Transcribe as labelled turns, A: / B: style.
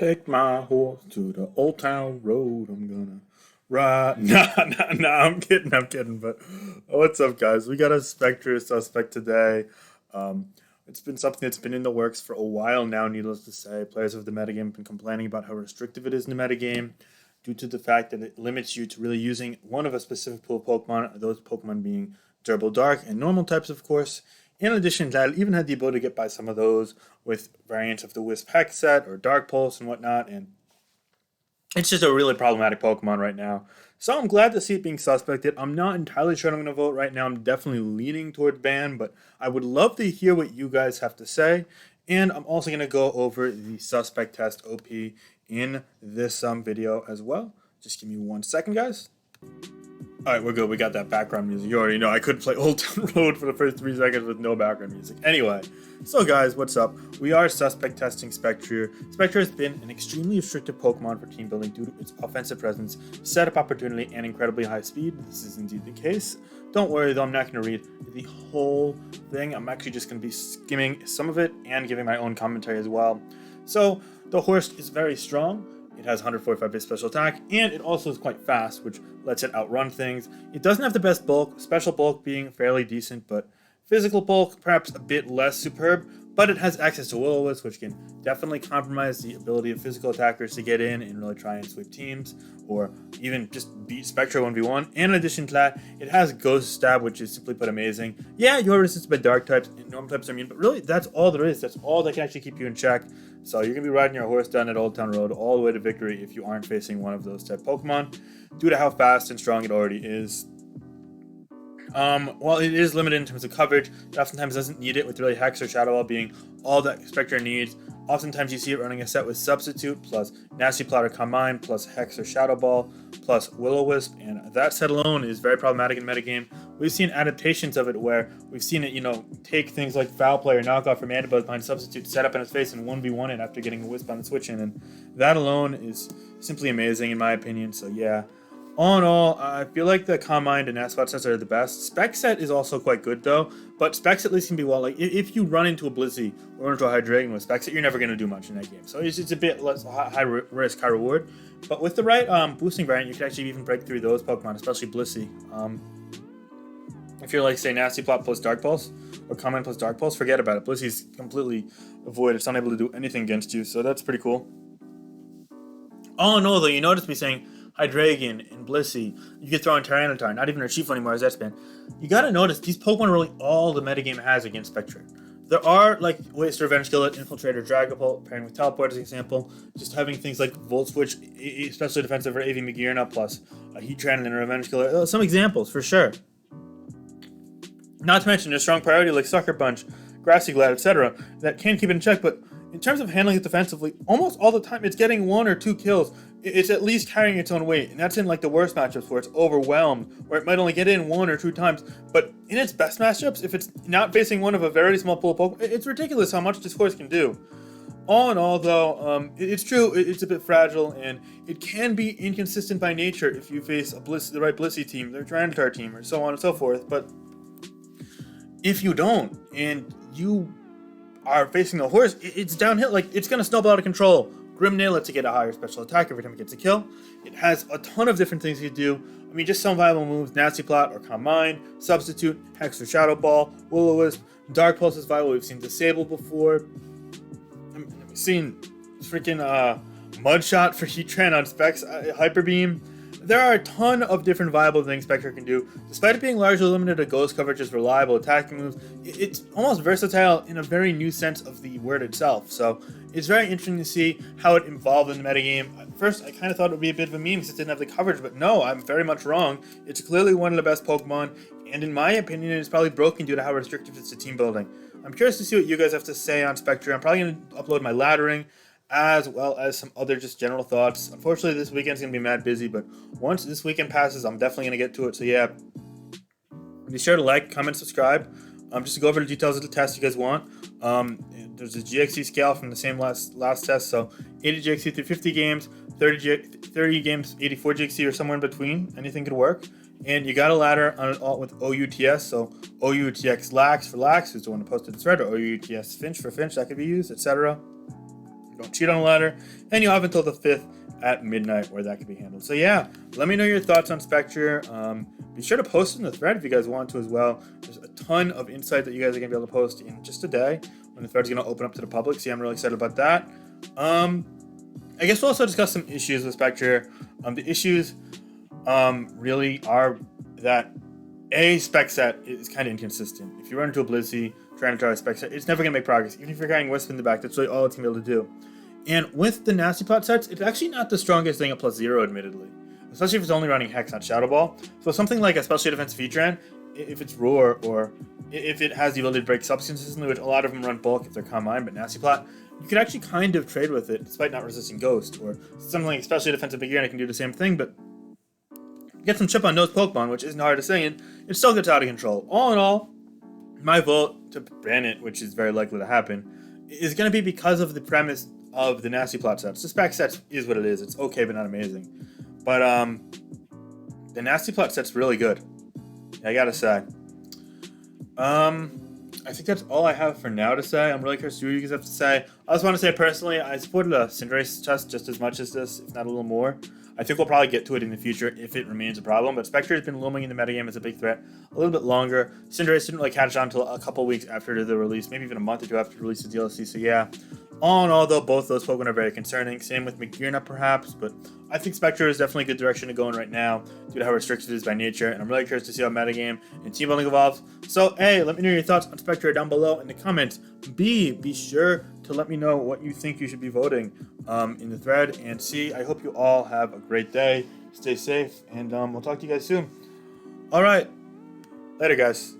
A: Take my horse to the old town road. I'm gonna ride. Nah. I'm kidding. But what's up, guys? We got a Spectrier suspect today. Um, it's been something that's been in the works for a while now, needless to say. Players of the metagame have been complaining about how restrictive it is in the metagame due to the fact that it limits you to really using one of a specific pool of Pokemon, those Pokemon being Durable Dark and normal types, of course. In addition to that, it even had the ability to get by some of those with variants of the Wisp Hex set or Dark Pulse and whatnot, and it's just a really problematic Pokemon right now. So I'm glad to see it being suspected. I'm not entirely sure I'm going to vote right now. I'm definitely leaning toward ban, but I would love to hear what you guys have to say. And I'm also going to go over the suspect test OP in this video as well. Just give me 1 second, guys. All right, we're good. We got that background music. You already know I could play Old Town Road for the first 3 seconds with no background music. Anyway, so guys, what's up? We are suspect testing Spectrier. Spectrier has been an extremely restrictive Pokemon for team building due to its offensive presence, setup opportunity, and incredibly high speed. This is indeed the case. Don't worry though, I'm not going to read the whole thing. I'm actually just going to be skimming some of it and giving my own commentary as well. So, the horse is very strong. It has 145 base special attack, and it also is quite fast, which lets it outrun things. It doesn't have the best bulk, special bulk being fairly decent, but physical bulk perhaps a bit less superb, but it has access to Will-O-Wisp, which can definitely compromise the ability of physical attackers to get in and really try and sweep teams, or even just beat Spectre 1v1. And in addition to that, it has Ghost Stab, which is simply put amazing. Yeah, you are resisted by dark types, and normal types are immune, but really that's all there is. That's all that can actually keep you in check. So you're going to be riding your horse down that Old Town Road all the way to victory if you aren't facing one of those type Pokemon, due to how fast and strong it already is. While it is limited in terms of coverage, it oftentimes doesn't need it, with really Hex or Shadow Ball being all that Spectre needs. Oftentimes you see it running a set with Substitute, plus Nasty Plot or Combine, plus Hex or Shadow Ball, plus Will-O-Wisp, and that set alone is very problematic in metagame. We've seen adaptations of it where we've seen it, take things like Foul Play or Knockoff from Mandibuzz behind Substitute, set up in his face and 1v1 it after getting a Wisp on the switch in, and that alone is simply amazing in my opinion, so yeah. All in all, I feel like the Calm Mind and Asphalt sets are the best. Spec set is also quite good though, but Specs at least can be well. Like if you run into a Blissey or into a Hydreigon with Spec set, you're never going to do much in that game. So it's a bit less high risk, high reward. But with the right boosting variant, you can actually even break through those Pokemon, especially Blissey. If you're like say Nasty Plot plus Dark Pulse or Calm Mind plus Dark Pulse, forget about it. Blissey's completely void. It's unable to do anything against you, so that's pretty cool. All in all though, you notice me saying Hydreigon and Blissey. You could throw in Tyranitar, not even Urshifu anymore as that's been. You gotta notice, these Pokemon are really all the metagame has against Spectre. There are like ways to Revenge Skillet, Infiltrator, Dragapult, pairing with Teleport as an example. Just having things like Volt Switch, especially defensive for AV Magearna, plus a Heatran and a Revenge Skillet. Some examples, for sure. Not to mention a strong priority like Sucker Punch, Grassy Glad, etc. that can keep it in check, but in terms of handling it defensively, almost all the time it's getting 1 or 2 kills. It's at least carrying its own weight, and that's in like the worst matchups where it's overwhelmed, where it might only get in 1 or 2 times. But in its best matchups, if it's not facing one of a very small pool of Pokemon, it's ridiculous how much this horse can do. All in all, though, it's true, it's a bit fragile, and it can be inconsistent by nature if you face the right Blissey team, their Tyranitar team, or so on and so forth. But if you don't, and you are facing the horse, it's downhill. Like, it's going to snowball out of control. Grimnail lets it get a higher special attack every time it gets a kill. It has a ton of different things you do. I mean, just some viable moves: Nasty Plot or Calm Mind, Substitute, Hex or Shadow Ball, Will-O-Wisp, Dark Pulse is viable. We've seen Disable before. We've seen freaking Mudshot for Heatran on Specs, Hyper Beam. There are a ton of different viable things Spectre can do. Despite it being largely limited to ghost coverage's reliable attacking moves, it's almost versatile in a very new sense of the word itself. So it's very interesting to see how it evolved in the metagame. At first, I kind of thought it would be a bit of a meme since it didn't have the coverage, but no, I'm very much wrong. It's clearly one of the best Pokemon, and in my opinion, it's probably broken due to how restrictive it's to team building. I'm curious to see what you guys have to say on Spectre. I'm probably going to upload my laddering, as well as some other just general thoughts. Unfortunately, this weekend's going to be mad busy, but once this weekend passes, I'm definitely going to get to it. So yeah, be sure to like, comment, subscribe. Just to go over the details of the test you guys want. There's a GXC scale from the same last test, so 80 GXC through 50 games, 30 games, 84 GXC, or somewhere in between. Anything could work. And you got a ladder on it all with OUTS, so OUTX Lax for Lax, who's the one who posted the thread, or OUTS Finch for Finch, that could be used, etc. don't cheat on a ladder, and you have until the 5th at midnight where that can be handled. So yeah, let me know your thoughts on Spectrier. Be sure to post in the thread if you guys want to as well. There's a ton of insight that you guys are going to be able to post in just a day when the thread's going to open up to the public. So yeah, I'm really excited about that. I guess we'll also discuss some issues with Spectrier. The issues really are that a spec set is kind of inconsistent. If you run into a Blizzy trying to try a spec set, it's never going to make progress. Even if you're carrying Wisp in the back, that's really all it's going to be able to do. And with the Nasty Plot sets, it's actually not the strongest thing at +0, admittedly. Especially if it's only running Hex, not Shadow Ball. So something like a Specially Defensive Featurean, if it's Roar, or if it has the ability to break subs consistently, which a lot of them run bulk if they're Combine, but Nasty Plot, you could actually kind of trade with it despite not resisting Ghost. Or something like Specially Defensive Beginner can do the same thing, but get some chip on nose Pokemon, which isn't hard to say, and it still gets out of control. All in all, my vote to ban it, which is very likely to happen, is going to be because of the premise of the Nasty Plot sets. The spec sets is what it is. It's okay, but not amazing. But the Nasty Plot set's really good, I gotta say. I think that's all I have for now to say. I'm really curious to see what you guys have to say. I just want to say personally, I supported a Cinderace test just as much as this, if not a little more. I think we'll probably get to it in the future if it remains a problem, but Spectrier has been looming in the metagame as a big threat a little bit longer. Cinderace didn't really catch on until a couple weeks after the release, maybe even a month or two after the release of DLC, so yeah. All in all, though, both those Pokemon are very concerning. Same with Magearna, perhaps, but I think Spectrier is definitely a good direction to go in right now due to how restricted it is by nature, and I'm really curious to see how metagame and team building evolves. So, A, let me know your thoughts on Spectrier down below in the comments. B, be sure to let me know what you think you should be voting in the thread. And C, I hope you all have a great day. Stay safe, and we'll talk to you guys soon. All right. Later, guys.